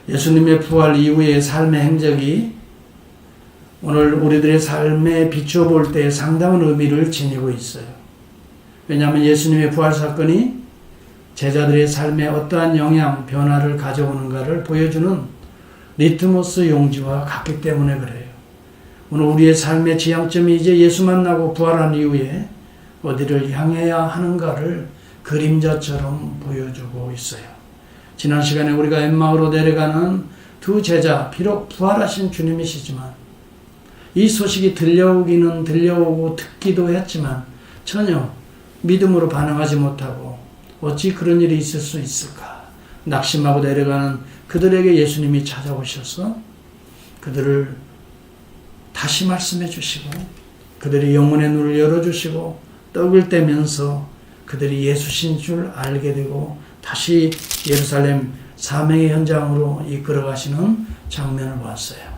예수님의 부활 이후의 삶의 행적이 오늘 우리들의 삶에 비추어 볼 때 상당한 의미를 지니고 있어요. 왜냐하면 예수님의 부활 사건이 제자들의 삶에 어떠한 영향, 변화를 가져오는가를 보여주는 리트머스 용지와 같기 때문에 그래요. 오늘 우리의 삶의 지향점이 이제 예수 만나고 부활한 이후에 어디를 향해야 하는가를 그림자처럼 보여주고 있어요. 지난 시간에 우리가 엠마오로 내려가는 두 제자, 비록 부활하신 주님이시지만 이 소식이 들려오기는 들려오고 듣기도 했지만 전혀 믿음으로 반응하지 못하고 어찌 그런 일이 있을 수 있을까? 낙심하고 내려가는 그들에게 예수님이 찾아오셔서 그들을 다시 말씀해 주시고 그들의 영혼의 눈을 열어주시고 떡을 떼면서 그들이 예수신 줄 알게 되고 다시 예루살렘 사명의 현장으로 이끌어 가시는 장면을 보았어요.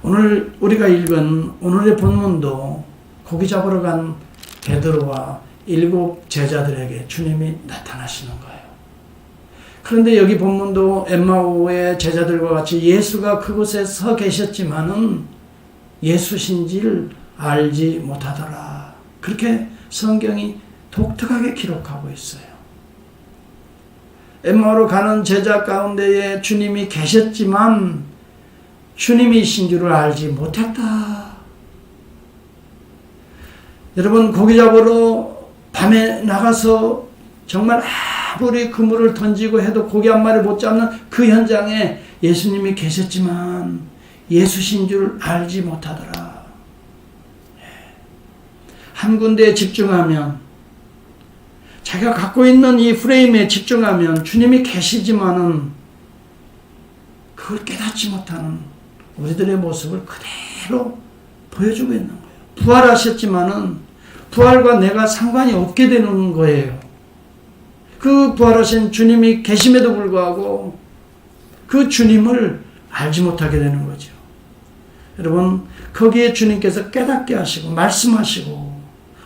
오늘 우리가 읽은 오늘의 본문도 고기 잡으러 간 베드로와 7 제자들에게 주님이 나타나시는 거예요. 그런데 여기 본문도 엠마오의 제자들과 같이 예수가 그곳에 서 계셨지만은 예수신지를 알지 못하더라. 그렇게 성경이 독특하게 기록하고 있어요. 엠마오로 가는 제자 가운데에 주님이 계셨지만 주님이신 줄을 알지 못했다. 여러분, 고기 잡으러 밤에 나가서 정말 아무리 그물을 던지고 해도 고기 한 마리 못 잡는 그 현장에 예수님이 계셨지만 예수신 줄 알지 못하더라. 한 군데에 집중하면 자기가 갖고 있는 이 프레임에 집중하면 주님이 계시지만은 그걸 깨닫지 못하는 우리들의 모습을 그대로 보여주고 있는 거예요. 부활하셨지만은 부활과 내가 상관이 없게 되는 거예요. 그 부활하신 주님이 계심에도 불구하고 그 주님을 알지 못하게 되는 거죠. 여러분, 거기에 주님께서 깨닫게 하시고 말씀하시고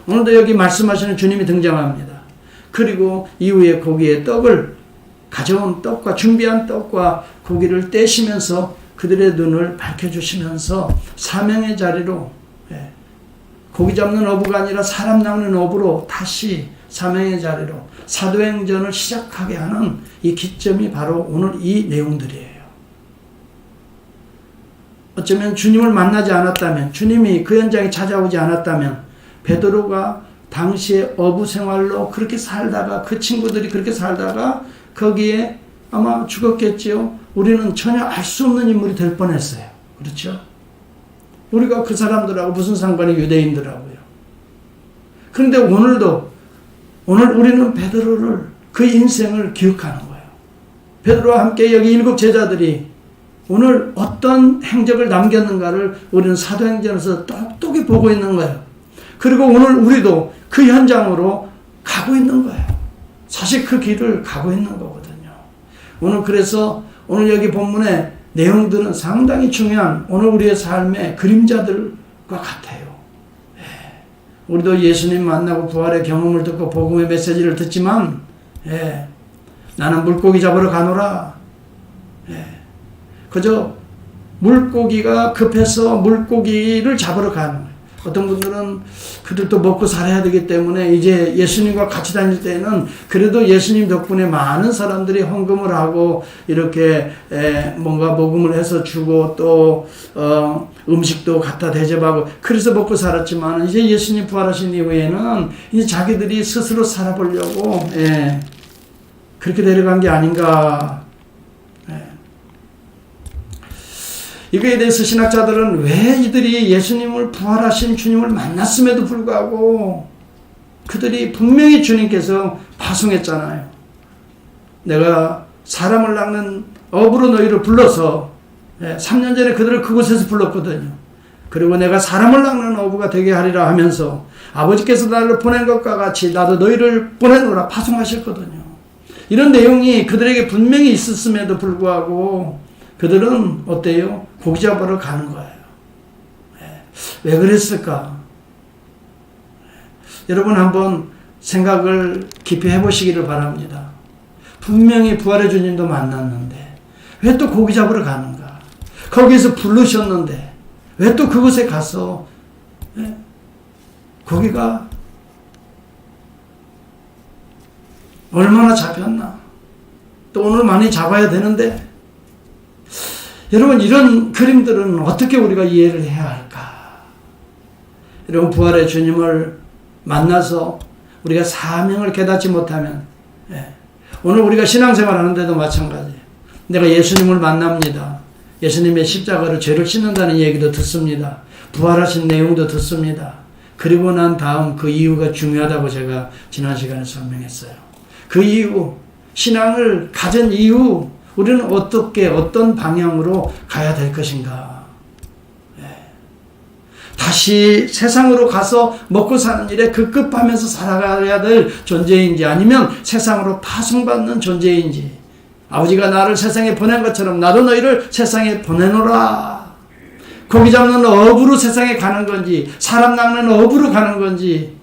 오늘도 여기 말씀하시는 주님이 등장합니다. 그리고 이후에 고기에 떡을 가져온 떡과 준비한 떡과 고기를 떼시면서 그들의 눈을 밝혀주시면서 사명의 자리로 고기 잡는 어부가 아니라 사람 낚는 어부로 다시 사명의 자리로 사도행전을 시작하게 하는 이 기점이 바로 오늘 이 내용들이에요. 어쩌면 주님을 만나지 않았다면, 주님이 그 현장에 찾아오지 않았다면 베드로가 당시에 어부 생활로 그렇게 살다가 그 친구들이 그렇게 살다가 거기에 아마 죽었겠지요. 우리는 전혀 알 수 없는 인물이 될 뻔했어요. 그렇죠? 우리가 그 사람들하고 무슨 상관이 유대인들하고요. 그런데 오늘 우리는 베드로를 그 인생을 기억하는 거예요. 베드로와 함께 여기 7 제자들이 오늘 어떤 행적을 남겼는가를 우리는 사도행전에서 똑똑히 보고 있는 거예요. 그리고 오늘 우리도 그 현장으로 가고 있는 거예요. 사실 그 길을 가고 있는 거거든요. 오늘 그래서 오늘 여기 본문의 내용들은 상당히 중요한 오늘 우리의 삶의 그림자들과 같아요. 우리도 예수님 만나고 부활의 경험을 듣고 복음의 메시지를 듣지만 나는 물고기 잡으러 가노라. 그저 물고기가 급해서 물고기를 잡으러 가는 거예요. 어떤 분들은 그들도 먹고 살아야 되기 때문에 이제 예수님과 같이 다닐 때는 그래도 예수님 덕분에 많은 사람들이 헌금을 하고 이렇게 뭔가 모금을 해서 주고 또 음식도 갖다 대접하고 그래서 먹고 살았지만 이제 예수님 부활하신 이후에는 이제 자기들이 스스로 살아보려고 그렇게 내려간 게 아닌가. 이거에 대해서 신학자들은 왜 이들이 예수님을 부활하신 주님을 만났음에도 불구하고 그들이 분명히 주님께서 파송했잖아요. 내가 사람을 낚는 어부로 너희를 불러서 3년 전에 그들을 그곳에서 불렀거든요. 그리고 내가 사람을 낚는 어부가 되게 하리라 하면서 아버지께서 나를 보낸 것과 같이 나도 너희를 보내노라 파송하셨거든요. 이런 내용이 그들에게 분명히 있었음에도 불구하고 그들은 어때요? 고기 잡으러 가는 거예요. 왜 그랬을까? 여러분 한번 생각을 깊이 해보시기를 바랍니다. 분명히 부활의 주님도 만났는데 왜 또 고기 잡으러 가는가? 거기에서 부르셨는데 왜 또 그곳에 가서 고기가 얼마나 잡혔나? 또 오늘 많이 잡아야 되는데 여러분 이런 그림들은 어떻게 우리가 이해를 해야 할까? 여러분 부활의 주님을 만나서 우리가 사명을 깨닫지 못하면 오늘 우리가 신앙생활 하는데도 마찬가지예요. 내가 예수님을 만납니다. 예수님의 십자가로 죄를 씻는다는 얘기도 듣습니다. 부활하신 내용도 듣습니다. 그리고 난 다음 그 이유가 중요하다고 제가 지난 시간에 설명했어요. 그 이유, 신앙을 가진 이유, 우리는 어떻게 어떤 방향으로 가야 될 것인가. 다시 세상으로 가서 먹고 사는 일에 급급하면서 살아가야 될 존재인지 아니면 세상으로 파송받는 존재인지 아버지가 나를 세상에 보낸 것처럼 나도 너희를 세상에 보내노라. 고기 잡는 어부로 세상에 가는 건지 사람 낚는 어부로 가는 건지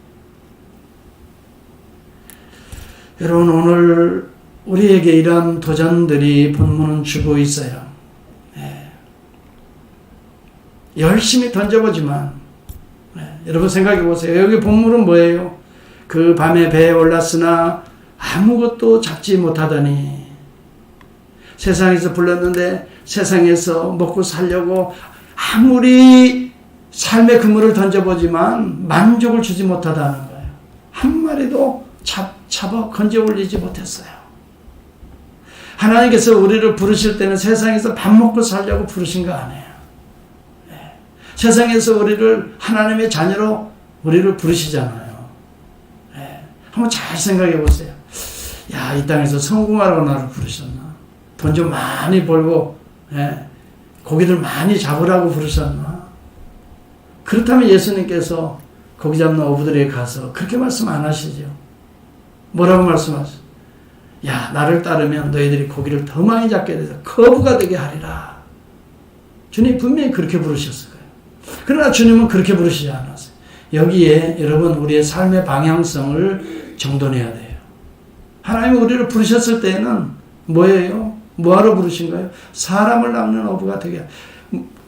여러분 오늘 우리에게 이러한 도전들이 본문은 주고 있어요. 열심히 던져보지만 여러분 생각해 보세요. 여기 본문은 뭐예요? 그 밤에 배에 올랐으나 아무것도 잡지 못하더니 세상에서 불렀는데 세상에서 먹고 살려고 아무리 삶의 그물을 던져보지만 만족을 주지 못하다는 거예요. 한 마리도 잡아 건져 올리지 못했어요. 하나님께서 우리를 부르실 때는 세상에서 밥 먹고 살려고 부르신 거 아니에요. 세상에서 우리를 하나님의 자녀로 우리를 부르시잖아요. 한번 잘 생각해 보세요. 야, 이 땅에서 성공하라고 나를 부르셨나? 돈 좀 많이 벌고 고기들 많이 잡으라고 부르셨나? 그렇다면 예수님께서 고기 잡는 어부들에게 가서 그렇게 말씀 안 하시죠. 뭐라고 말씀하세요? 야, 나를 따르면 너희들이 고기를 더 많이 잡게 돼서 거부가 되게 하리라. 주님이 분명히 그렇게 부르셨을 거예요. 그러나 주님은 그렇게 부르시지 않았어요. 여기에 여러분 우리의 삶의 방향성을 정돈해야 돼요. 하나님이 우리를 부르셨을 때는 뭐예요? 뭐하러 부르신 거예요? 사람을 낚는 어부가 되게.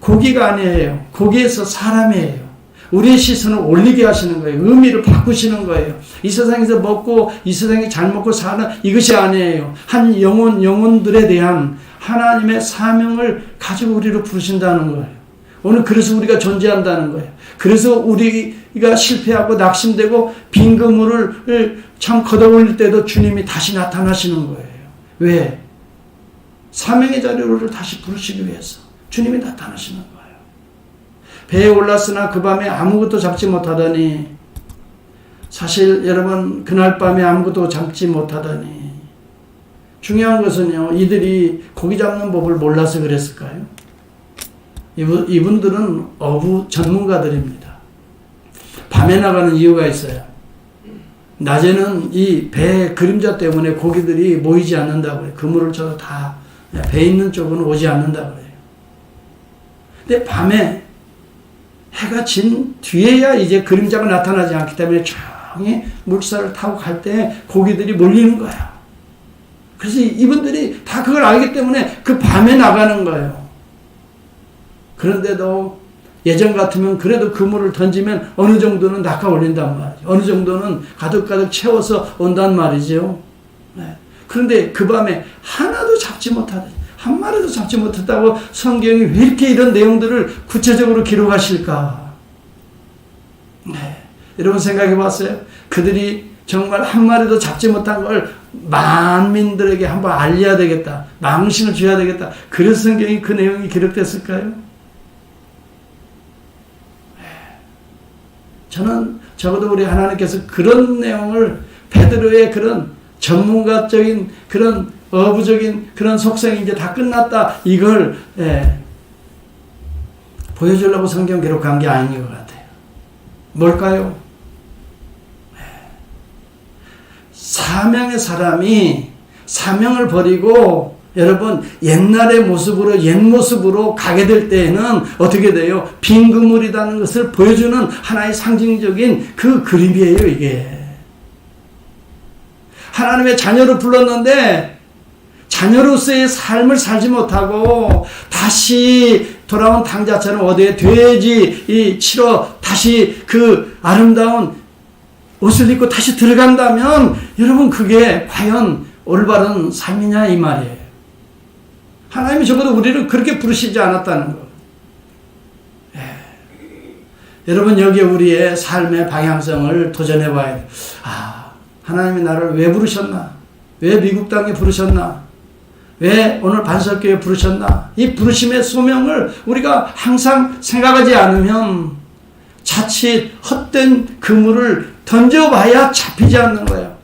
고기가 아니에요. 고기에서 사람이에요. 우리의 시선을 올리게 하시는 거예요. 의미를 바꾸시는 거예요. 이 세상에서 먹고 이 세상에 잘 먹고 사는 이것이 아니에요. 한 영혼들에 대한 하나님의 사명을 가지고 우리를 부르신다는 거예요. 오늘 그래서 우리가 존재한다는 거예요. 그래서 우리가 실패하고 낙심되고 빈 그물을 참 걷어올릴 때도 주님이 다시 나타나시는 거예요. 왜? 사명의 자리로 우리를 다시 부르시기 위해서 주님이 나타나시는 거예요. 배에 올랐으나 그 밤에 아무것도 잡지 못하더니 사실 여러분 그날 밤에 아무것도 잡지 못하더니 중요한 것은요. 이들이 고기 잡는 법을 몰라서 그랬을까요? 이분들은 어부 전문가들입니다. 밤에 나가는 이유가 있어요. 낮에는 이 배 그림자 때문에 고기들이 모이지 않는다고 해요. 그물을 쳐도 다 배 있는 쪽은 오지 않는다고 해요. 근데 밤에 해가 진 뒤에야 이제 그림자가 나타나지 않기 때문에 조용히 물살을 타고 갈 때 고기들이 몰리는 거야. 그래서 이분들이 다 그걸 알기 때문에 그 밤에 나가는 거예요. 그런데도 예전 같으면 그래도 그물을 던지면 어느 정도는 낚아 올린단 말이죠. 어느 정도는 가득가득 채워서 온단 말이죠. 그런데 그 밤에 하나도 잡지 못하더니 한 마리도 잡지 못했다고 성경이 왜 이렇게 이런 내용들을 구체적으로 기록하실까? 여러분 생각해 봤어요? 그들이 정말 한 마리도 잡지 못한 걸 만민들에게 한번 알려야 되겠다. 망신을 줘야 되겠다. 그래서 성경이 그 내용이 기록됐을까요? 저는 적어도 우리 하나님께서 그런 내용을 베드로의 그런 전문가적인 그런 어부적인 그런 속성이 이제 다 끝났다. 이걸 보여주려고 성경 기록한 게 아닌 것 같아요. 뭘까요? 사명의 사람이 사명을 버리고 여러분 옛날의 모습으로 옛 모습으로 가게 될 때에는 어떻게 돼요? 빈 그물이라는 것을 보여주는 하나의 상징적인 그 그림이에요. 이게 하나님의 자녀로 불렀는데 자녀로서의 삶을 살지 못하고 다시 돌아온 탕자처럼 어디에 돼지 치러 다시 그 아름다운 옷을 입고 다시 들어간다면 여러분 그게 과연 올바른 삶이냐 이 말이에요. 하나님이 적어도 우리를 그렇게 부르시지 않았다는 것. 여러분 여기에 우리의 삶의 방향성을 도전해 봐야 돼요. 하나님이 나를 왜 부르셨나? 왜 미국 땅에 부르셨나? 왜 오늘 반석교회 부르셨나? 이 부르심의 소명을 우리가 항상 생각하지 않으면 자칫 헛된 그물을 던져봐야 잡히지 않는 거예요.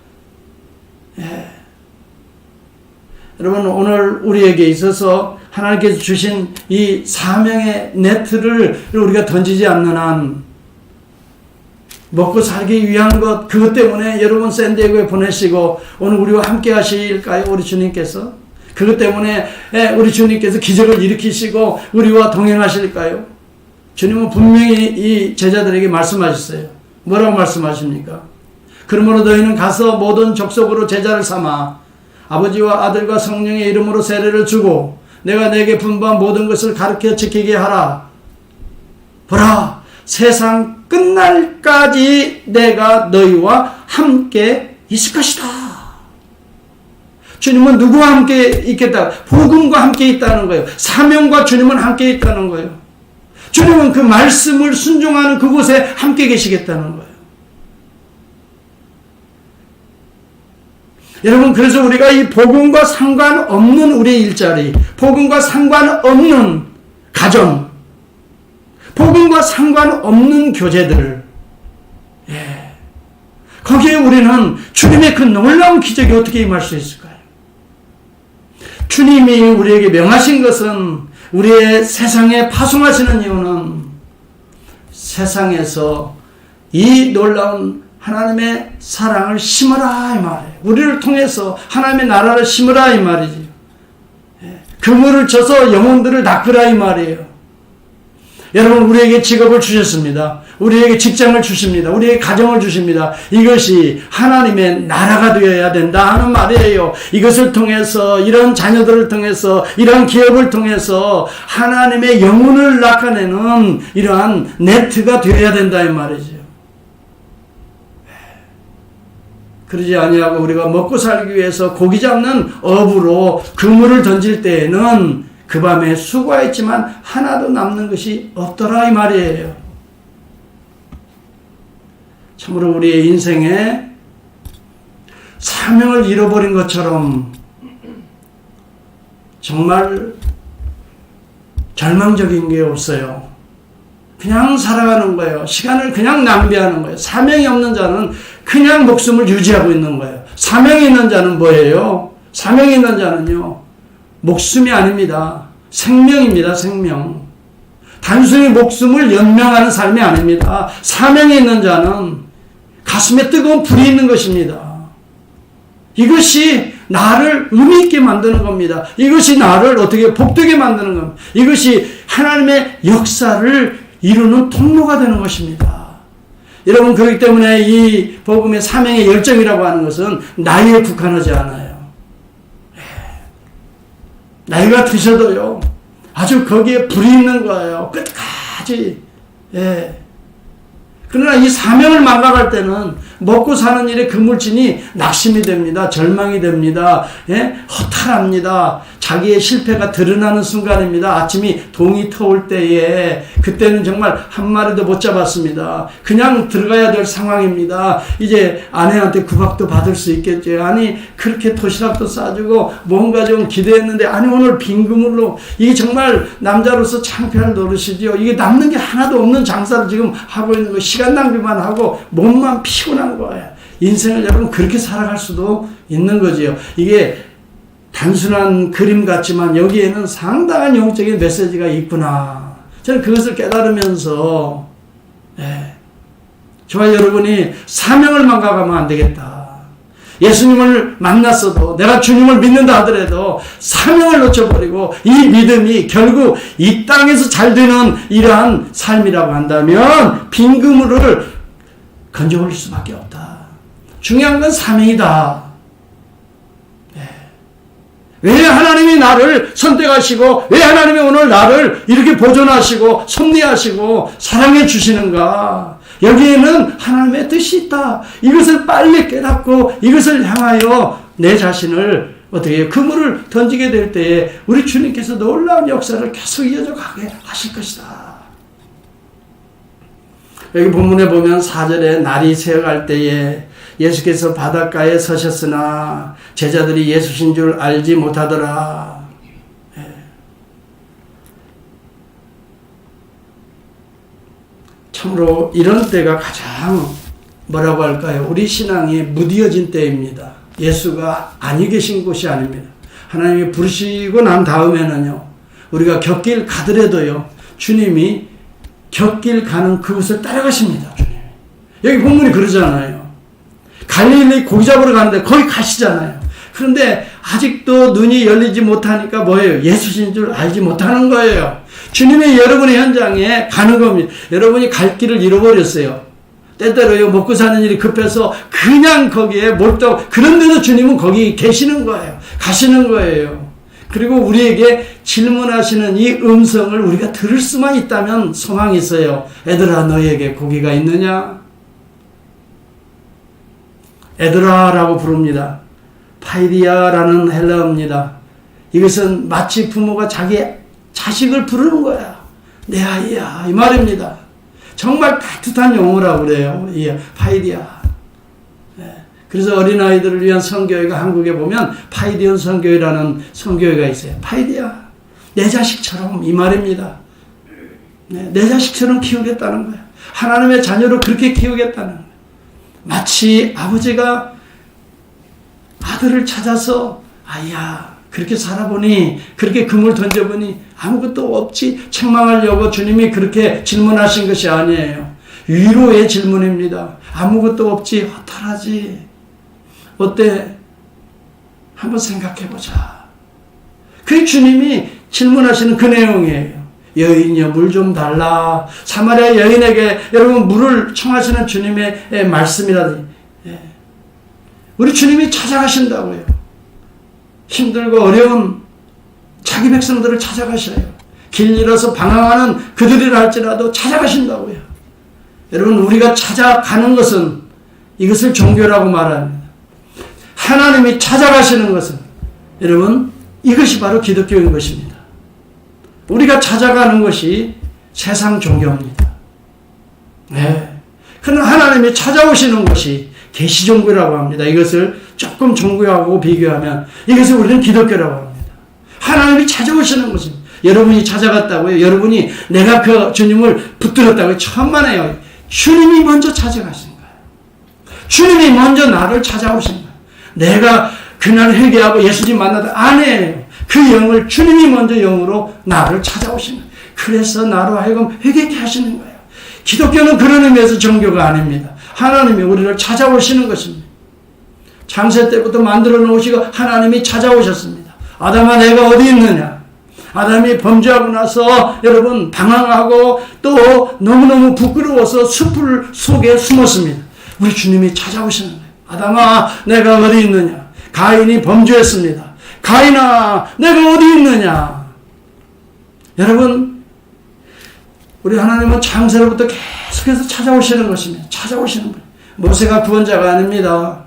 여러분 오늘 우리에게 있어서 하나님께서 주신 이 사명의 네트를 우리가 던지지 않는 한 먹고 살기 위한 것 그것 때문에 여러분 샌디에고에 보내시고 오늘 우리와 함께 하실까요? 우리 주님께서 그것 때문에 우리 주님께서 기적을 일으키시고 우리와 동행하실까요? 주님은 분명히 이 제자들에게 말씀하셨어요. 뭐라고 말씀하십니까? 그러므로 너희는 가서 모든 족속으로 제자를 삼아 아버지와 아들과 성령의 이름으로 세례를 주고 내가 내게 분부한 모든 것을 가르쳐 지키게 하라. 보라, 세상 끝날까지 내가 너희와 함께 있을 것이다. 주님은 누구와 함께 있겠다? 복음과 함께 있다는 거예요. 사명과 주님은 함께 있다는 거예요. 주님은 그 말씀을 순종하는 그곳에 함께 계시겠다는 거예요. 여러분 그래서 우리가 이 복음과 상관없는 우리의 일자리, 복음과 상관없는 가정, 복음과 상관없는 교제들, 거기에 우리는 주님의 그 놀라운 기적이 어떻게 임할 수 있을까요? 주님이 우리에게 명하신 것은 우리의 세상에 파송하시는 이유는 세상에서 이 놀라운 하나님의 사랑을 심으라 이 말이에요. 우리를 통해서 하나님의 나라를 심으라 이 말이지. 그물을 쳐서 영혼들을 낚으라 이 말이에요. 여러분 우리에게 직업을 주셨습니다. 우리에게 직장을 주십니다. 우리에게 가정을 주십니다. 이것이 하나님의 나라가 되어야 된다 하는 말이에요. 이것을 통해서 이런 자녀들을 통해서 이런 기업을 통해서 하나님의 영혼을 낚아내는 이러한 네트가 되어야 된다 이 말이죠. 그러지 아니하고 우리가 먹고 살기 위해서 고기 잡는 업으로 그물을 던질 때에는 그 밤에 수고했지만 하나도 남는 것이 없더라 이 말이에요. 참으로 우리의 인생에 사명을 잃어버린 것처럼 정말 절망적인 게 없어요. 그냥 살아가는 거예요. 시간을 그냥 낭비하는 거예요. 사명이 없는 자는 그냥 목숨을 유지하고 있는 거예요. 사명이 있는 자는 뭐예요? 사명이 있는 자는요, 목숨이 아닙니다. 생명입니다. 생명. 단순히 목숨을 연명하는 삶이 아닙니다. 사명이 있는 자는 가슴에 뜨거운 불이 있는 것입니다. 이것이 나를 의미 있게 만드는 겁니다. 이것이 나를 어떻게 복되게 만드는 겁니다. 이것이 하나님의 역사를 이루는 통로가 되는 것입니다. 여러분 그렇기 때문에 이 복음의 사명의 열정이라고 하는 것은 나이에 국한하지 않아요. 나이가 드셔도요 아주 거기에 불이 있는 거예요. 끝까지. 그러나 이 사명을 망각할 때는 먹고 사는 일에 그물진이 낙심이 됩니다. 절망이 됩니다. 허탈합니다. 자기의 실패가 드러나는 순간입니다. 아침이 동이 터올 때에 그때는 정말 한 마리도 못 잡았습니다. 그냥 들어가야 될 상황입니다. 이제 아내한테 구박도 받을 수 있겠죠. 아니 그렇게 도시락도 싸주고 뭔가 좀 기대했는데 아니 오늘 빈 그물로 이게 정말 남자로서 창피할 노릇이죠. 이게 남는 게 하나도 없는 장사를 지금 하고 있는 거 시간 낭비만 하고 몸만 피곤한 거예요. 인생을 여러분 그렇게 살아갈 수도 있는 거지요. 이게 단순한 그림 같지만 여기에는 상당한 영적인 메시지가 있구나. 저는 그것을 깨달으면서 저와 여러분이 사명을 망각하면 안 되겠다. 예수님을 만났어도 내가 주님을 믿는다 하더라도 사명을 놓쳐버리고 이 믿음이 결국 이 땅에서 잘 되는 이러한 삶이라고 한다면 빈 그물을 건져올릴 수밖에 없다. 중요한 건 사명이다. 왜 하나님이 나를 선택하시고 왜 하나님이 오늘 나를 이렇게 보존하시고 섭리하시고 사랑해 주시는가? 여기에는 하나님의 뜻이 있다. 이것을 빨리 깨닫고 이것을 향하여 내 자신을 어떻게 그물을 던지게 될 때에 우리 주님께서 놀라운 역사를 계속 이어져 가게 하실 것이다. 여기 본문에 보면 4절에 날이 새어갈 때에 예수께서 바닷가에 서셨으나 제자들이 예수신 줄 알지 못하더라. 참으로 이런 때가 가장 뭐라고 할까요? 우리 신앙이 무뎌진 때입니다. 예수가 아니 계신 곳이 아닙니다. 하나님이 부르시고 난 다음에는요, 우리가 곁길 가더라도요, 주님이 곁길 가는 그곳을 따라가십니다. 주님. 여기 본문이 그러잖아요. 갈릴리 고기 잡으러 가는데 거기 가시잖아요. 그런데 아직도 눈이 열리지 못하니까 뭐예요? 예수신 줄 알지 못하는 거예요. 주님이 여러분의 현장에 가는 겁니다. 여러분이 갈 길을 잃어버렸어요. 때때로요, 먹고 사는 일이 급해서 그냥 거기에 몰두하고, 그런데도 주님은 거기 계시는 거예요. 가시는 거예요. 그리고 우리에게 질문하시는 이 음성을 우리가 들을 수만 있다면 소망이 있어요. 애들아, 너에게 고기가 있느냐? 애들아라고 부릅니다. 파이디아라는 헬라어입니다. 이것은 마치 부모가 자기 자식을 부르는 거야. 내 아이야, 이 말입니다. 정말 따뜻한 용어라고 그래요. 예, 파이디아. 네. 그래서 어린아이들을 위한 성교회가 한국에 보면 파이디언 성교회라는 성교회가 있어요. 파이디아. 내 자식처럼, 이 말입니다. 네, 내 자식처럼 키우겠다는 거야. 하나님의 자녀로 그렇게 키우겠다는 거야. 마치 아버지가 아들을 찾아서, 아야, 그렇게 살아보니, 그렇게 금을 던져보니 아무것도 없지, 책망하려고 주님이 그렇게 질문하신 것이 아니에요. 위로의 질문입니다. 아무것도 없지, 허탈하지. 어때? 한번 생각해보자. 그게 주님이 질문하시는 그 내용이에요. 여인이여, 물 좀 달라. 사마리아 여인에게 여러분 물을 청하시는 주님의 말씀이라든지, 우리 주님이 찾아가신다고요. 힘들고 어려운 자기 백성들을 찾아가셔요. 길 잃어서 방황하는 그들이라 할지라도 찾아가신다고요. 여러분, 우리가 찾아가는 것은 이것을 종교라고 말합니다. 하나님이 찾아가시는 것은 여러분, 이것이 바로 기독교인 것입니다. 우리가 찾아가는 것이 세상 종교입니다. 네. 그러나 하나님이 찾아오시는 것이 계시 종교라고 합니다. 이것을 조금 종교하고 비교하면 이것을 우리는 기독교라고 합니다. 하나님이 찾아오시는 것입니다. 여러분이 찾아갔다고요? 여러분이 내가 그 주님을 붙들었다고요? 천만에요. 주님이 먼저 찾아가신 거예요. 주님이 먼저 나를 찾아오신 거예요. 내가 그날 회개하고 예수님 만나다 아니에요. 그 영을 주님이 먼저 영으로 나를 찾아오신 거예요. 그래서 나로 하여금 회개케 하시는 거예요. 기독교는 그런 의미에서 종교가 아닙니다. 하나님이 우리를 찾아오시는 것입니다. 창세 때부터 만들어 놓으시고 하나님이 찾아오셨습니다. 아담아, 내가 어디 있느냐? 아담이 범죄하고 나서 여러분 방황하고 또 너무너무 부끄러워서 숲을 속에 숨었습니다. 우리 주님이 찾아오시는 거예요. 아담아, 내가 어디 있느냐? 가인이 범죄했습니다. 가인아, 내가 어디 있느냐? 여러분, 우리 하나님은 창세로부터 계속해서 찾아오시는 것입니다. 찾아오시는 거예요. 모세가 구원자가 아닙니다.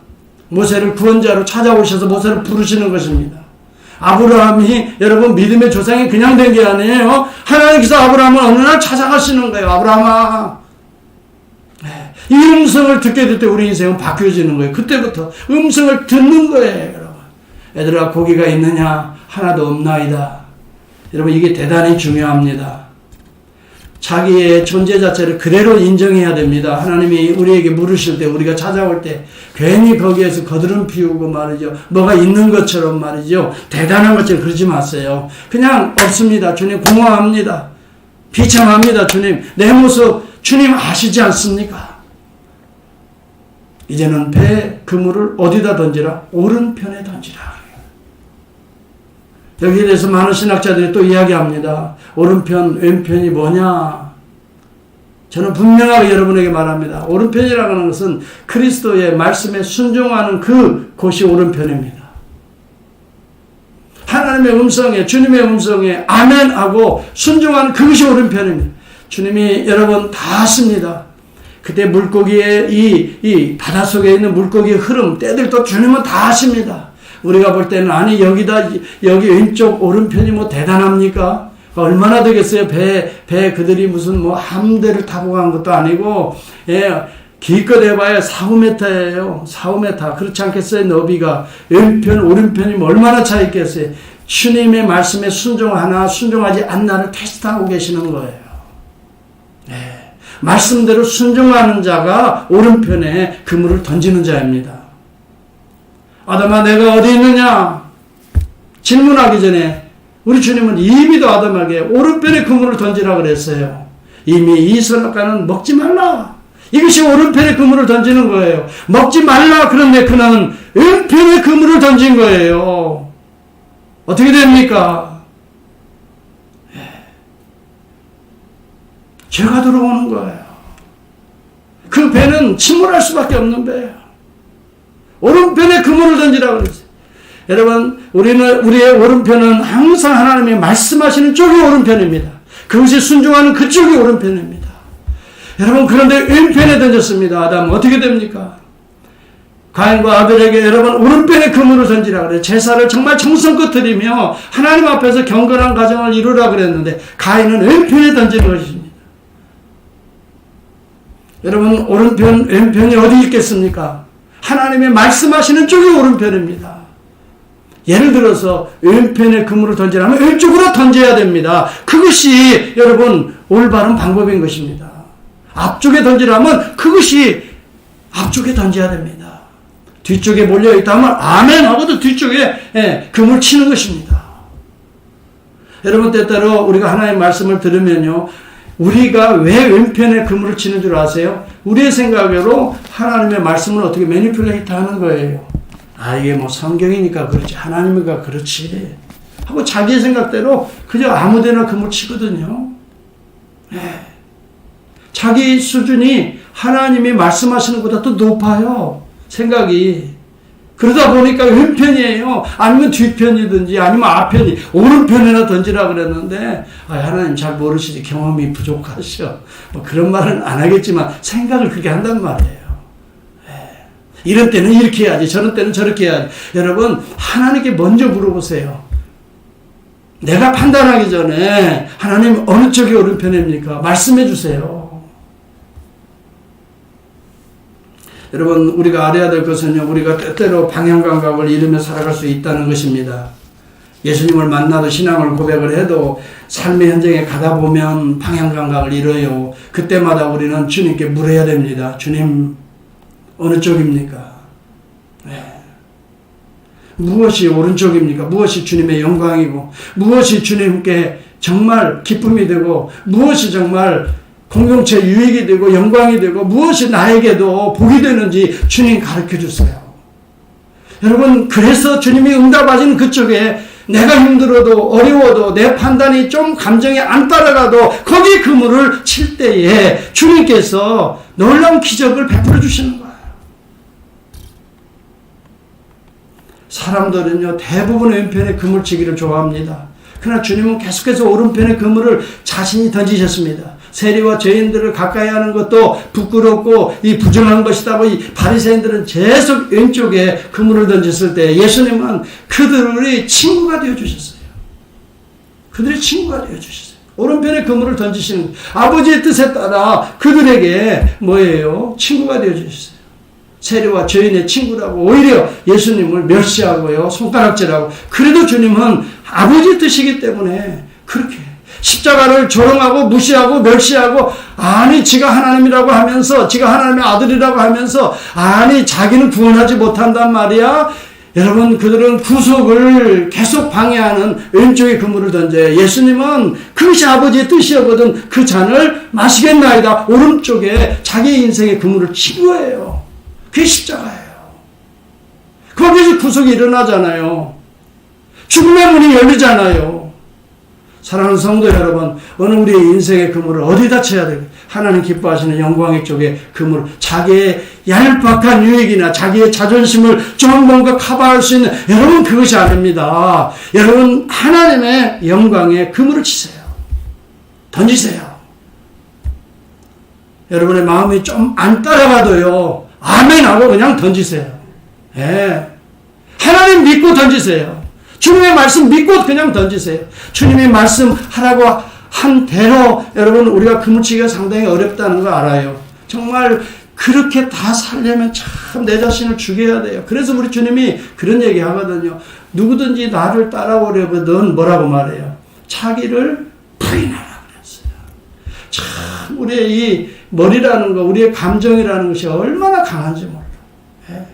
모세를 구원자로 찾아오셔서 모세를 부르시는 것입니다. 아브라함이 여러분 믿음의 조상이 그냥 된 게 아니에요. 하나님께서 아브라함을 어느 날 찾아가시는 거예요. 아브라함아. 네. 이 음성을 듣게 될 때 우리 인생은 바뀌어지는 거예요. 그때부터 음성을 듣는 거예요. 여러분. 얘들아, 고기가 있느냐? 하나도 없나이다. 여러분, 이게 대단히 중요합니다. 자기의 존재 자체를 그대로 인정해야 됩니다. 하나님이 우리에게 물으실 때, 우리가 찾아올 때 괜히 거기에서 거드름 피우고 말이죠. 뭐가 있는 것처럼 말이죠. 대단한 것처럼 그러지 마세요. 그냥 없습니다. 주님 공허합니다. 비참합니다. 주님, 내 모습 주님 아시지 않습니까? 이제는 배 그물을 어디다 던지라? 오른편에 던지라. 여기에 대해서 많은 신학자들이 또 이야기합니다. 오른편, 왼편이 뭐냐? 저는 분명하게 여러분에게 말합니다. 오른편이라고 하는 것은 그리스도의 말씀에 순종하는 그 곳이 오른편입니다. 하나님의 음성에, 주님의 음성에 아멘하고 순종하는 그것이 오른편입니다. 주님이 여러분 다 아십니다. 그때 물고기의 이 바닷속에 있는 물고기의 흐름, 때들도 주님은 다 아십니다. 우리가 볼 때는 아니 여기 왼쪽 오른편이 뭐 대단합니까? 얼마나 되겠어요? 배 그들이 무슨 뭐 함대를 타고 간 것도 아니고, 기껏 해봐야 4-5m예요. 4-5m. 그렇지 않겠어요? 너비가. 왼편, 오른편이 얼마나 차이 있겠어요? 주님의 말씀에 순종하나 순종하지 않나를 테스트하고 계시는 거예요. 말씀대로 순종하는 자가 오른편에 그물을 던지는 자입니다. 아담아 내가 어디 있느냐? 질문하기 전에 우리 주님은 이미도 아담에게 오른편에 그물을 던지라 그랬어요. 이미 이 선악과는 먹지 말라. 이것이 오른편에 그물을 던지는 거예요. 먹지 말라. 그런데 그는 왼편에 그물을 던진 거예요. 어떻게 됩니까? 죄가 들어오는 거예요. 그 배는 침몰할 수밖에 없는 배예요. 오른편에 그물을 던지라고 그랬어요. 여러분, 우리의 오른편은 항상 하나님이 말씀하시는 쪽이 오른편입니다. 그것이 순종하는 그쪽이 오른편입니다. 여러분, 그런데 왼편에 던졌습니다. 아담은 어떻게 됩니까? 가인과 아벨에게 여러분 오른편에 그물을 던지라 그래요. 제사를 정말 정성껏 드리며 하나님 앞에서 경건한 가정을 이루라 그랬는데 가인은 왼편에 던지는 것입니다. 여러분, 오른편, 왼편이 어디 있겠습니까? 하나님의 말씀하시는 쪽이 오른편입니다. 예를 들어서 왼편에 그물을 던지라면 왼쪽으로 던져야 됩니다. 그것이 여러분 올바른 방법인 것입니다. 앞쪽에 던지라면 그것이 앞쪽에 던져야 됩니다. 뒤쪽에 몰려있다면 아멘 하고도 뒤쪽에 그물 치는 것입니다. 여러분 때때로 우리가 하나님의 말씀을 들으면요, 우리가 왜 왼편에 그물을 치는 줄 아세요? 우리의 생각으로 하나님의 말씀을 어떻게 매니플레이트 하는 거예요. 이게 뭐 성경이니까 그렇지, 하나님이니까 그렇지 하고 자기의 생각대로 그저 아무데나 그물 치거든요. 자기 수준이 하나님이 말씀하시는 것보다 더 높아요. 생각이. 그러다 보니까 왼편이에요. 아니면 뒤편이든지 아니면 앞편이, 오른편이나 던지라 그랬는데 하나님 잘 모르시지, 경험이 부족하셔. 뭐 그런 말은 안 하겠지만 생각을 그렇게 한단 말이에요. 이런 때는 이렇게 해야지, 저런 때는 저렇게 해야지. 여러분, 하나님께 먼저 물어보세요. 내가 판단하기 전에 하나님 어느 쪽이 오른편입니까? 말씀해 주세요. 여러분, 우리가 알아야 될 것은요, 우리가 때때로 방향감각을 잃으며 살아갈 수 있다는 것입니다. 예수님을 만나도 신앙을 고백을 해도 삶의 현장에 가다 보면 방향감각을 잃어요. 그때마다 우리는 주님께 물어야 됩니다. 주님, 어느 쪽입니까? 무엇이 오른쪽입니까? 무엇이 주님의 영광이고, 무엇이 주님께 정말 기쁨이 되고, 무엇이 정말 공동체 유익이 되고 영광이 되고 무엇이 나에게도 복이 되는지 주님 가르쳐 주세요. 여러분, 그래서 주님이 응답하시는 그쪽에 내가 힘들어도 어려워도 내 판단이 좀 감정에 안 따라가도 거기 그물을 칠 때에 주님께서 놀라운 기적을 베풀어 주시는 거예요. 사람들은요, 대부분 왼편에 그물 치기를 좋아합니다. 그러나 주님은 계속해서 오른편에 그물을 자신이 던지셨습니다. 세리와 죄인들을 가까이 하는 것도 부끄럽고 이 부정한 것이다고 이 바리새인들은 계속 왼쪽에 그물을 던졌을 때 예수님은 그들의 친구가 되어주셨어요. 그들의 친구가 되어주셨어요. 오른편에 그물을 던지시는 아버지의 뜻에 따라 그들에게 뭐예요? 친구가 되어주셨어요. 세리와 죄인의 친구라고 오히려 예수님을 멸시하고요, 손가락질하고. 그래도 주님은 아버지의 뜻이기 때문에 그렇게 십자가를 조롱하고 무시하고 멸시하고, 아니 지가 하나님이라고 하면서, 지가 하나님의 아들이라고 하면서, 아니 자기는 구원하지 못한단 말이야. 여러분, 그들은 구속을 계속 방해하는 왼쪽에 그물을 던져요. 예수님은 그것이 아버지의 뜻이었거든. 그 잔을 마시겠나이다. 오른쪽에 자기 인생의 그물을 친 거예요. 그게 십자가예요. 거기서 구속이 일어나잖아요. 죽음의 문이 열리잖아요. 사랑하는 성도 여러분, 오늘 우리의 인생의 그물을 어디다 쳐야 돼요? 하나님 기뻐하시는 영광의 쪽에 그물, 자기의 얄팍한 유익이나 자기의 자존심을 좀 뭔가 커버할 수 있는, 여러분 그것이 아닙니다. 여러분 하나님의 영광의 그물을 치세요. 던지세요. 여러분의 마음이 좀 안 따라가도요, 아멘 하고 그냥 던지세요. 예. 하나님 믿고 던지세요. 주님의 말씀 믿고 그냥 던지세요. 주님의 말씀 하라고 한 대로 여러분 우리가 그물치기가 상당히 어렵다는 거 알아요. 정말 그렇게 다 살려면 참 내 자신을 죽여야 돼요. 그래서 우리 주님이 그런 얘기 하거든요. 누구든지 나를 따라오려거든 뭐라고 말해요? 자기를 부인하라 그랬어요. 참 우리의 이 머리라는 거, 우리의 감정이라는 것이 얼마나 강한지 몰라요. 예.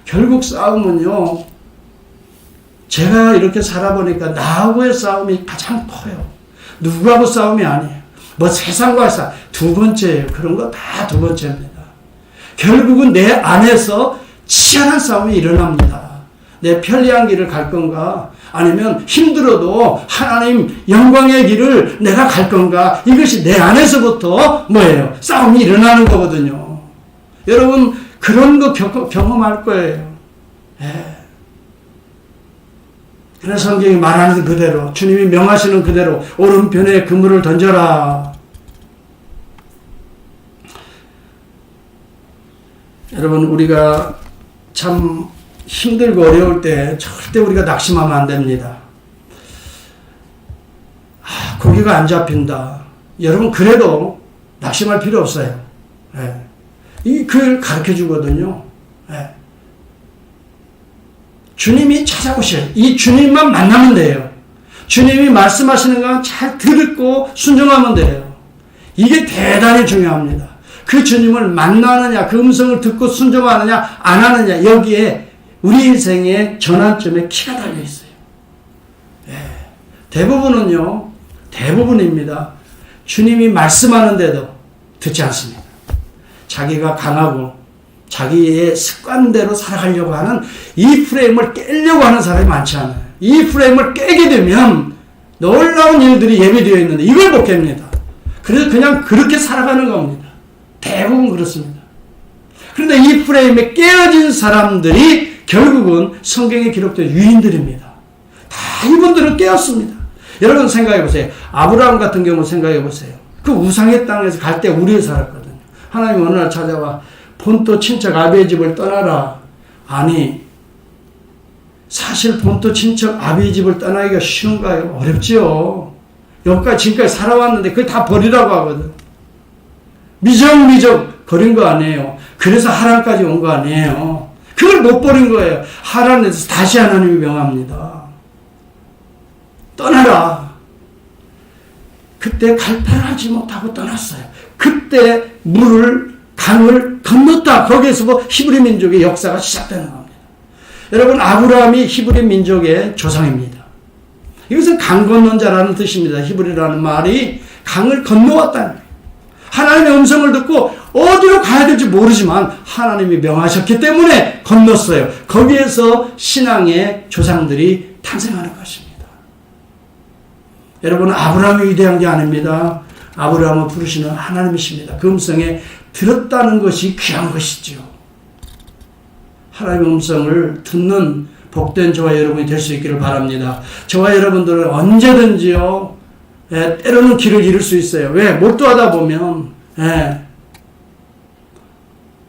결국 싸움은요, 제가 이렇게 살아보니까 나하고의 싸움이 가장 커요. 누구하고 싸움이 아니에요. 뭐 세상과의 싸움, 두 번째예요. 그런 거 다 두 번째입니다. 결국은 내 안에서 치열한 싸움이 일어납니다. 내 편리한 길을 갈 건가? 아니면 힘들어도 하나님 영광의 길을 내가 갈 건가? 이것이 내 안에서부터 뭐예요? 싸움이 일어나는 거거든요. 여러분 그런 거 경험할 거예요. 예. 그래서 성경이 말하는 그대로, 주님이 명하시는 그대로 오른편에 그물을 던져라. 여러분 우리가 참 힘들고 어려울 때 절대 우리가 낙심하면 안 됩니다. 고기가 안 잡힌다. 여러분 그래도 낙심할 필요 없어요. 예. 그걸 가르쳐 주거든요. 예. 주님이 찾아오셔요. 이 주님만 만나면 돼요. 주님이 말씀하시는 건 잘 듣고 순종하면 돼요. 이게 대단히 중요합니다. 그 주님을 만나느냐, 그 음성을 듣고 순종하느냐, 안 하느냐, 여기에 우리 인생의 전환점에 키가 달려 있어요. 예. 대부분입니다. 주님이 말씀하는데도 듣지 않습니다. 자기가 강하고 자기의 습관대로 살아가려고 하는 이 프레임을 깨려고 하는 사람이 많지 않아요. 이 프레임을 깨게 되면 놀라운 일들이 예비되어 있는데 이걸 못 깹니다. 그래서 그냥 그렇게 살아가는 겁니다. 대부분 그렇습니다. 그런데 이 프레임에 깨어진 사람들이 결국은 성경에 기록된 유인들입니다. 다 이분들은 깨었습니다. 여러분 생각해 보세요. 아브라함 같은 경우 생각해 보세요. 그 우상의 땅에서 갈 때 우리에 살았거든요. 하나님 어느 날 찾아와 본토 친척 아비의 집을 떠나라. 아니, 사실 본토 친척 아비의 집을 떠나기가 쉬운가요? 어렵지요. 여기까지 지금까지 살아왔는데 그걸 다 버리라고 하거든. 미적미적 버린 거 아니에요. 그래서 하란까지 온 거 아니에요. 그걸 못 버린 거예요. 하란에서 다시 하나님이 명합니다. 떠나라. 그때 갈팔하지 못하고 떠났어요. 그때 강을 건넜다. 거기에서 히브리 민족의 역사가 시작되는 겁니다. 여러분 아브라함이 히브리 민족의 조상입니다. 이것은 강 건넌 자라는 뜻입니다. 히브리라는 말이 강을 건너왔다는 거예요. 하나님의 음성을 듣고 어디로 가야 될지 모르지만 하나님이 명하셨기 때문에 건넜어요. 거기에서 신앙의 조상들이 탄생하는 것입니다. 여러분 아브라함이 위대한 게 아닙니다. 아브라함을 부르시는 하나님이십니다. 그 음성에 들었다는 것이 귀한 것이죠. 하나님의 음성을 듣는 복된 저와 여러분이 될 수 있기를 바랍니다. 저와 여러분들은 언제든지요, 때로는 길을 잃을 수 있어요. 왜? 몰두하다 보면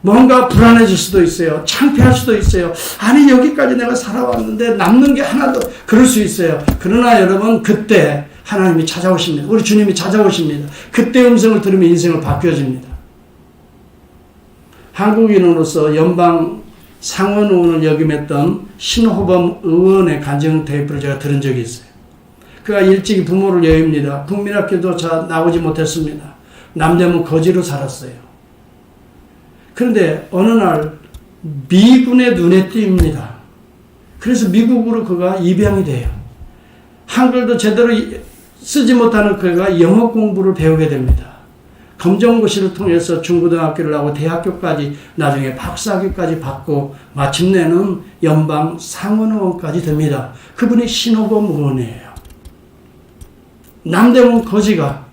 뭔가 불안해질 수도 있어요. 창피할 수도 있어요. 아니 여기까지 내가 살아왔는데 남는 게 하나도, 그럴 수 있어요. 그러나 여러분 그때 하나님이 찾아오십니다. 우리 주님이 찾아오십니다. 그때 음성을 들으면 인생을 바뀌어집니다. 한국인으로서 연방 상원의원을 역임했던 신호범 의원의 간증 테이프를 제가 들은 적이 있어요. 그가 일찍이 부모를 여입니다. 국민학교도 잘 나오지 못했습니다. 남대문 거지로 살았어요. 그런데 어느 날 미군의 눈에 띕니다. 그래서 미국으로 그가 입양이 돼요. 한글도 제대로 쓰지 못하는 그가 영어 공부를 배우게 됩니다. 검정고시를 통해서 중고등학교를 하고 대학교까지 나중에 박사학위까지 받고 마침내는 연방 상원의원까지 됩니다. 그분이 신호범 의원이에요. 남대문 거지가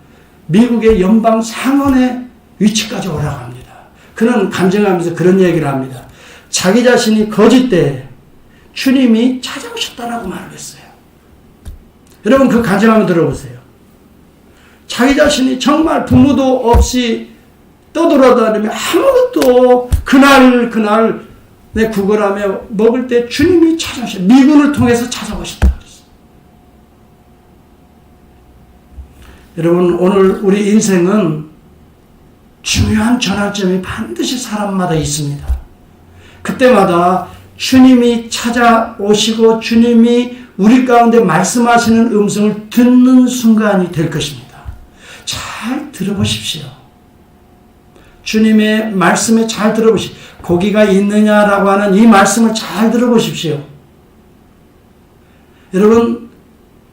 미국의 연방 상원의 위치까지 올라갑니다. 그는 간증하면서 그런 얘기를 합니다. 자기 자신이 거지 때 주님이 찾아오셨다라고 말을 했어요. 여러분 그 간증 한번 들어보세요. 자기 자신이 정말 부모도 없이 떠돌아다니며 아무것도 그날 내 구걸하며 먹을 때 주님이 찾아오셨다. 미군을 통해서 찾아오셨다. 여러분 오늘 우리 인생은 중요한 전환점이 반드시 사람마다 있습니다. 그때마다 주님이 찾아오시고 주님이 우리 가운데 말씀하시는 음성을 듣는 순간이 될 것입니다. 잘 들어보십시오. 주님의 말씀에 잘 들어보십시오. 고기가 있느냐라고 하는 이 말씀을 잘 들어보십시오. 여러분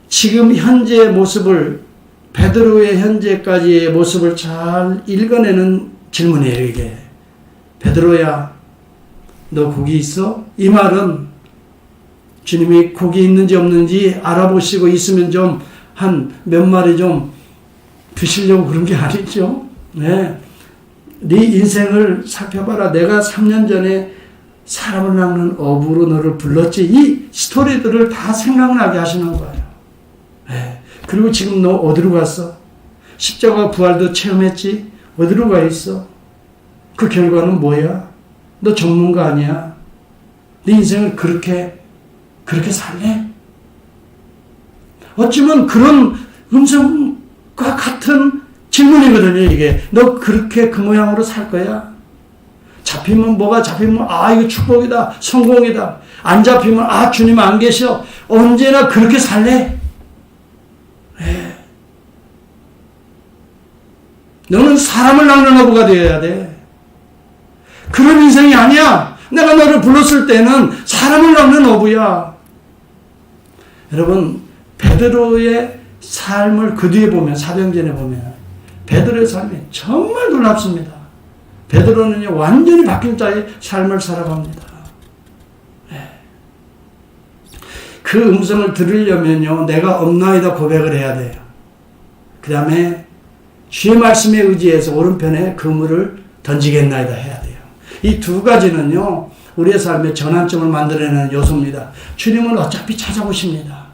지금 현재의 모습을 베드로의 현재까지의 모습을 잘 읽어내는 질문이에요. 이게 베드로야 너 고기 있어? 이 말은 주님이 고기 있는지 없는지 알아보시고 있으면 좀 한 몇 마리 좀 드시려고 그런 게 아니죠. 네. 네 인생을 살펴봐라. 내가 3년 전에 사람을 낚는 어부로 너를 불렀지. 이 스토리들을 다 생각나게 하시는 거예요. 네. 그리고 지금 너 어디로 갔어? 십자가 부활도 체험했지? 어디로 가 있어? 그 결과는 뭐야? 너 전문가 아니야? 네 인생을 그렇게 살래? 어쩌면 그런 음성과 같은 질문이거든요, 이게. 너 그렇게 그 모양으로 살 거야? 잡히면 뭐가 잡히면, 이거 축복이다, 성공이다. 안 잡히면, 주님 안 계셔. 언제나 그렇게 살래? 네. 너는 사람을 낚는 어부가 되어야 돼. 그런 인생이 아니야. 내가 너를 불렀을 때는 사람을 낚는 어부야. 여러분 베드로의 삶을 그 뒤에 보면 사도행전에 보면 베드로의 삶이 정말 놀랍습니다. 베드로는요 완전히 바뀐 자의 삶을 살아갑니다. 네. 그 음성을 들으려면요 내가 없나이다 고백을 해야 돼요. 그 다음에 주의 말씀에 의지해서 오른편에 그물을 던지겠나이다 해야 돼요. 이 두 가지는요 우리의 삶의 전환점을 만들어내는 요소입니다. 주님은 어차피 찾아오십니다.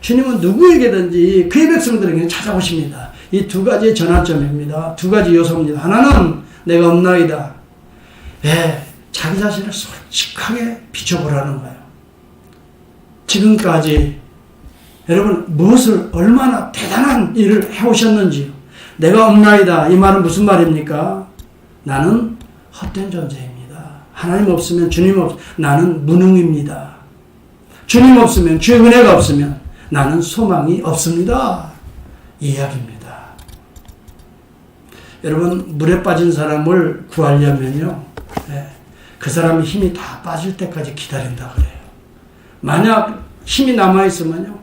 주님은 누구에게든지 그의 백성들에게 찾아오십니다. 이 두 가지의 전환점입니다. 두 가지 요소입니다. 하나는 내가 없나이다. 네, 자기 자신을 솔직하게 비춰보라는 거예요. 지금까지 여러분 무엇을 얼마나 대단한 일을 해오셨는지요. 내가 없나이다. 이 말은 무슨 말입니까? 나는 헛된 존재입니다. 하나님 없으면 주님 없으면 나는 무능입니다. 주님 없으면 주의 은혜가 없으면 나는 소망이 없습니다. 이 이야기입니다. 여러분 물에 빠진 사람을 구하려면요 그 사람의 힘이 다 빠질 때까지 기다린다 그래요. 만약 힘이 남아있으면요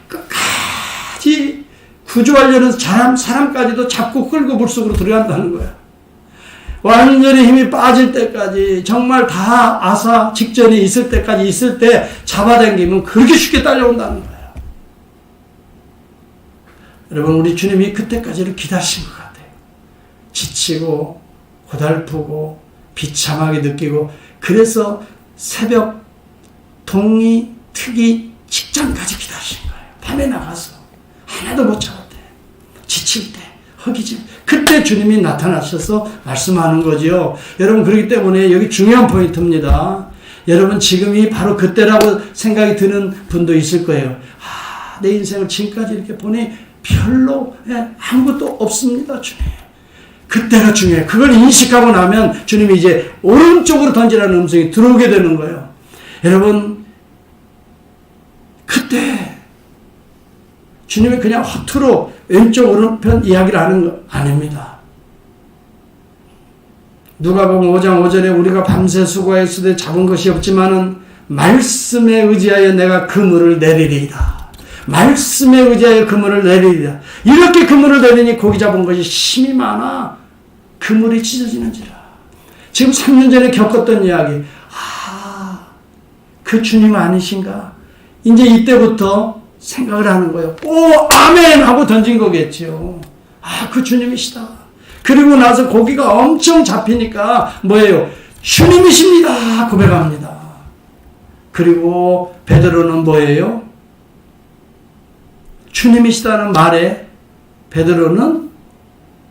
끝까지 구조하려는 사람까지도 잡고 끌고 물속으로 들어간다는 거야. 완전히 힘이 빠질 때까지 정말 다 아사 직전이 있을 때까지 있을 때 잡아당기면 그렇게 쉽게 딸려온다는 거예요. 여러분 우리 주님이 그때까지를 기다리신 것 같아요. 지치고 고달프고 비참하게 느끼고 그래서 새벽 동이 트기 직전까지 기다리신 거예요. 밤에 나가서 하나도 못 잡았대. 지칠 때 허기질 그때 주님이 나타나셔서 말씀하는 거지요. 여러분 그렇기 때문에 여기 중요한 포인트입니다. 여러분 지금이 바로 그때라고 생각이 드는 분도 있을 거예요. 내 인생을 지금까지 이렇게 보니 별로 아무것도 없습니다. 주님. 그때가 중요해요. 그걸 인식하고 나면 주님이 이제 오른쪽으로 던지라는 음성이 들어오게 되는 거예요. 여러분 그때 주님이 그냥 허투루 왼쪽 오른편 이야기를 하는 거 아닙니다. 누가복음 5장 5절에 우리가 밤새 수고했으되 잡은 것이 없지만은 말씀에 의지하여 내가 그물을 내리리이다. 말씀에 의지하여 그물을 내리리이다. 이렇게 그물을 내리니 고기 잡은 것이 힘이 많아 그물이 찢어지는지라. 지금 3년 전에 겪었던 이야기. 그 주님 아니신가? 이제 이때부터 생각을 하는 거예요. 오, 아멘! 하고 던진 거겠죠. 아, 그 주님이시다. 그리고 나서 고기가 엄청 잡히니까 뭐예요? 주님이십니다. 고백합니다. 그리고 베드로는 뭐예요? 주님이시다는 말에 베드로는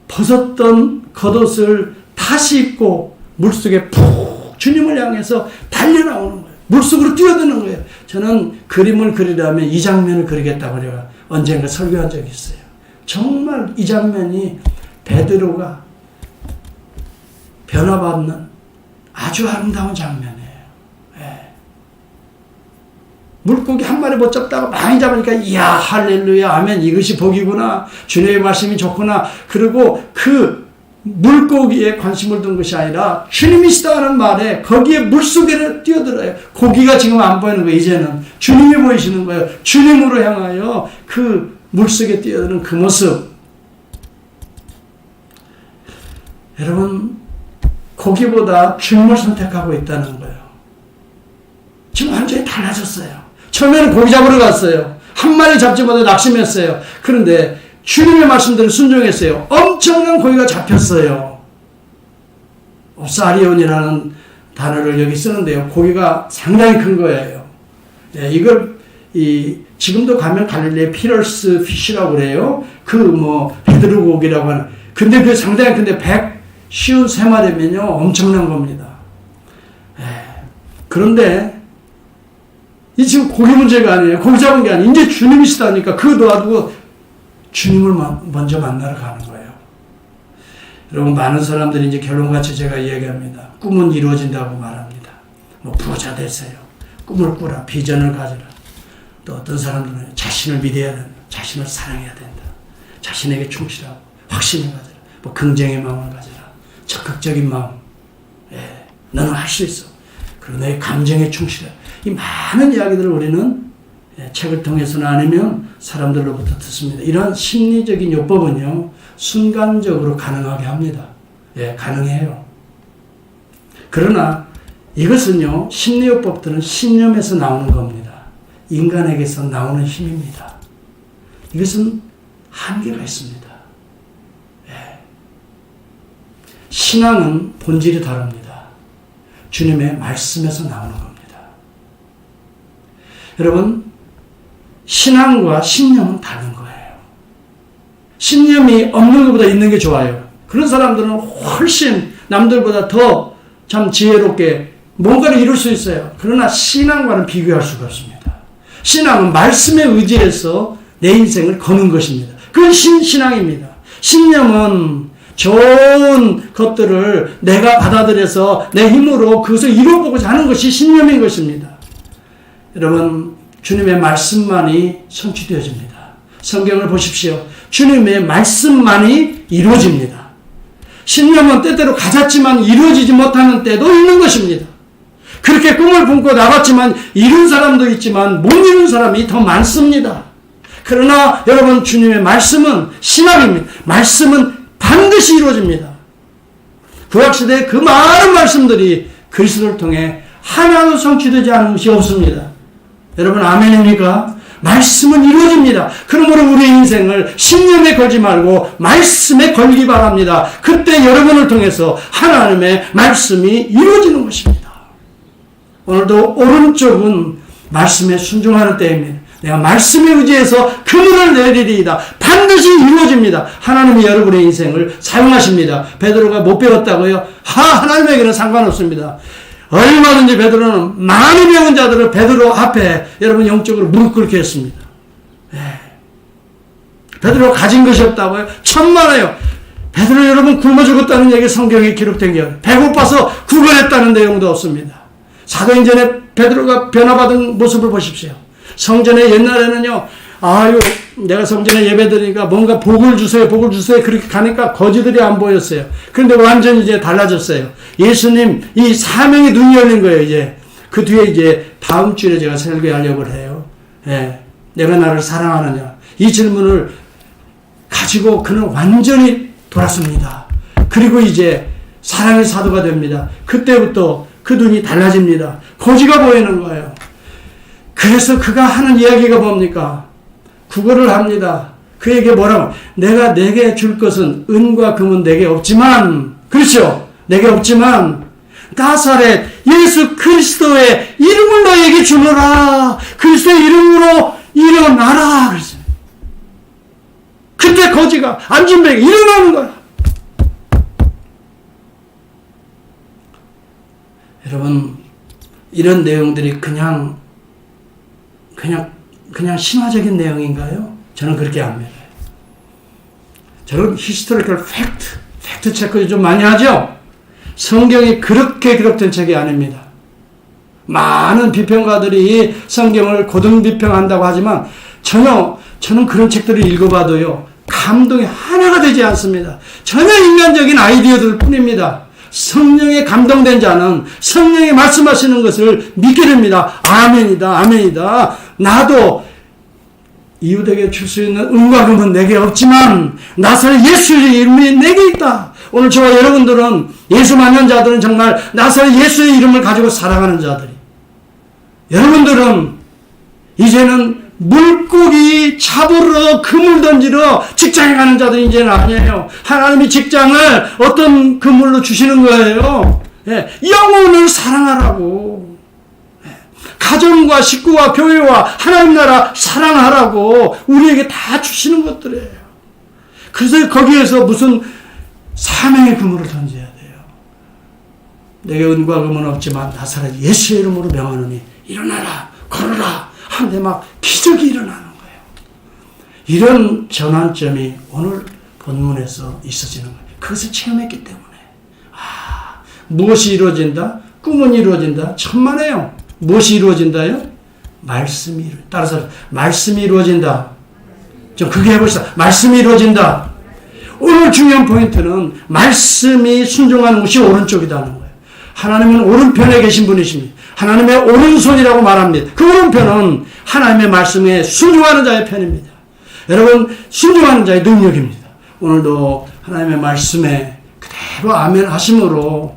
벗었던 겉옷을 다시 입고 물속에 푹 주님을 향해서 달려나오는 거예요. 물속으로 뛰어드는 거예요. 저는 그림을 그리려면 이 장면을 그리겠다고 제가 언젠가 설교한 적이 있어요. 정말 이 장면이 베드로가 변화받는 아주 아름다운 장면이에요. 예. 물고기 한 마리 못 잡다가 많이 잡으니까 이야 할렐루야 아멘 이것이 복이구나 주님의 말씀이 좋구나. 그리고 그 물고기에 관심을 둔 것이 아니라 주님이시다는 말에 거기에 물속에 뛰어들어요. 고기가 지금 안 보이는 거예요. 이제는 주님이 보이시는 거예요. 주님으로 향하여 그 물속에 뛰어드는 그 모습. 여러분 고기보다 주님을 선택하고 있다는 거예요. 지금 완전히 달라졌어요. 처음에는 고기 잡으러 갔어요. 한 마리 잡지 못해 낙심했어요. 그런데 주님의 말씀대로 순종했어요. 엄청난 고기가 잡혔어요. 옵사리온이라는 단어를 여기 쓰는데요. 고기가 상당히 큰 거예요. 네, 이걸 지금도 가면 갈릴리에 피러스 피쉬라고 그래요. 베드로 고기라고 하는. 근데 그 상당히 근데 153마리면요 엄청난 겁니다. 그런데 이 지금 고기 문제가 아니에요. 고기 잡은 게 아니에요. 이제 주님이시다니까 그거 놔두고 주님을 먼저 만나러 가는 거예요. 여러분 많은 사람들이 이제 결론같이 제가 이야기합니다. 꿈은 이루어진다고 말합니다. 부자 되세요. 꿈을 꾸라. 비전을 가져라. 또 어떤 사람들은 자신을 믿어야 된다. 자신을 사랑해야 된다. 자신에게 충실하고 확신을 가져라. 긍정의 마음을 가져라. 적극적인 마음. 너는 할 수 있어. 그리고 너의 감정에 충실해. 이 많은 이야기들을 우리는 책을 통해서는 아니면 사람들로부터 듣습니다. 이런 심리적인 요법은요, 순간적으로 가능하게 합니다. 가능해요. 그러나 이것은요, 심리요법들은 신념에서 나오는 겁니다. 인간에게서 나오는 힘입니다. 이것은 한계가 있습니다. 신앙은 본질이 다릅니다. 주님의 말씀에서 나오는 겁니다. 여러분, 신앙과 신념은 다른 거예요. 신념이 없는 것보다 있는 게 좋아요. 그런 사람들은 훨씬 남들보다 더 참 지혜롭게 뭔가를 이룰 수 있어요. 그러나 신앙과는 비교할 수가 없습니다. 신앙은 말씀에 의지해서 내 인생을 거는 것입니다. 그건 신앙입니다. 신념은 좋은 것들을 내가 받아들여서 내 힘으로 그것을 이루어보고자 하는 것이 신념인 것입니다. 여러분, 주님의 말씀만이 성취되어집니다. 성경을 보십시오. 주님의 말씀만이 이루어집니다. 신념은 때때로 가졌지만 이루어지지 못하는 때도 있는 것입니다. 그렇게 꿈을 품고 나갔지만 이룬 사람도 있지만 못 이룬 사람이 더 많습니다. 그러나 여러분, 주님의 말씀은 신앙입니다. 말씀은 반드시 이루어집니다. 구약시대의 그 많은 말씀들이 그리스도를 통해 하나도 성취되지 않은 것이 없습니다. 여러분 아멘입니까? 말씀은 이루어집니다. 그러므로 우리 인생을 신념에 걸지 말고 말씀에 걸기 바랍니다. 그때 여러분을 통해서 하나님의 말씀이 이루어지는 것입니다. 오늘도 오른쪽은 말씀에 순종하는 때입니다. 내가 말씀에 의지해서 그물을 내리리이다. 반드시 이루어집니다. 하나님이 여러분의 인생을 사용하십니다. 베드로가 못 배웠다고요? 하나님에게는 상관없습니다. 얼마든지 베드로는 많은 병은 자들을 베드로 앞에 여러분 영적으로 무릎 꿇게 했습니다. 베드로 가진 것이 없다고요? 천만에요. 베드로 여러분 굶어 죽었다는 얘기 성경에 기록된 게 배고파서 구걸했다는 내용도 없습니다. 사도행전에 베드로가 변화받은 모습을 보십시오. 성전에 옛날에는요, 내가 성전에 예배드리니까 뭔가 복을 주세요, 복을 주세요. 그렇게 가니까 거지들이 안 보였어요. 그런데 완전히 이제 달라졌어요. 예수님, 이 사명의 눈이 열린 거예요, 이제. 그 뒤에 이제 다음 주에 제가 설교하려고 해요. 내가 나를 사랑하느냐. 이 질문을 가지고 그는 완전히 돌았습니다. 그리고 이제 사랑의 사도가 됩니다. 그때부터 그 눈이 달라집니다. 거지가 보이는 거예요. 그래서 그가 하는 이야기가 뭡니까? 구걸을 합니다. 그에게 뭐라고? 내가 내게 줄 것은 은과 금은 내게 없지만, 그렇죠? 내게 없지만 나사렛 예수 그리스도의 이름을 너에게 주노라. 그리스도의 이름으로 일어나라. 그랬어요. 그때 거지가 앉은 배 일어나는 거야. 여러분, 이런 내용들이 그냥 신화적인 내용인가요? 저는 그렇게 안 믿어요. 저는 히스토리컬 팩트 체크 좀 많이 하죠? 성경이 그렇게 기록된 책이 아닙니다. 많은 비평가들이 성경을 고등비평한다고 하지만 저는 그런 책들을 읽어봐도요, 감동이 하나가 되지 않습니다. 전혀 인간적인 아이디어들 뿐입니다. 성령에 감동된 자는 성령이 말씀하시는 것을 믿게 됩니다. 아멘이다, 아멘이다. 나도 이웃에게 줄 수 있는 은과 금은 내게 없지만 나사렛 예수의 이름이 내게 있다. 오늘 저와 여러분들은 예수 만난 자들은 정말 나사렛 예수의 이름을 가지고 살아가는 자들이. 여러분들은 이제는 물고기 잡으러 그물 던지러 직장에 가는 자들이 이제는 아니에요. 하나님이 직장을 어떤 그물로 주시는 거예요. 예, 영혼을 사랑하라고. 가정과 식구와 교회와 하나님 나라 사랑하라고 우리에게 다 주시는 것들이에요. 그래서 거기에서 무슨 사명의 그물을 던져야 돼요. 내게 은과 금은 없지만 나사렛 예수의 이름으로 명하노니 일어나라, 걸어라 하는데 막 기적이 일어나는 거예요. 이런 전환점이 오늘 본문에서 있어지는 거예요. 그것을 체험했기 때문에. 무엇이 이루어진다? 꿈은 이루어진다. 천만에요. 무엇이 이루어진다요? 말씀이 이루어진다. 따라서 말씀이 이루어진다. 좀 크게 해봅시다. 말씀이 이루어진다. 오늘 중요한 포인트는 말씀이 순종하는 것이 오른쪽이라는 거예요. 하나님은 오른편에 계신 분이십니다. 하나님의 오른손이라고 말합니다. 그 오른편은 하나님의 말씀에 순종하는 자의 편입니다. 여러분, 순종하는 자의 능력입니다. 오늘도 하나님의 말씀에 그대로 아멘 하심으로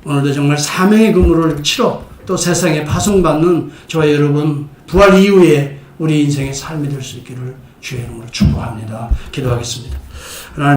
오늘도 정말 사명의 그물을 치러 또 세상에 파송받는 저와 여러분 부활 이후에 우리 인생의 삶이 될 수 있기를 주의 이름으로 축복합니다. 기도하겠습니다. 하나님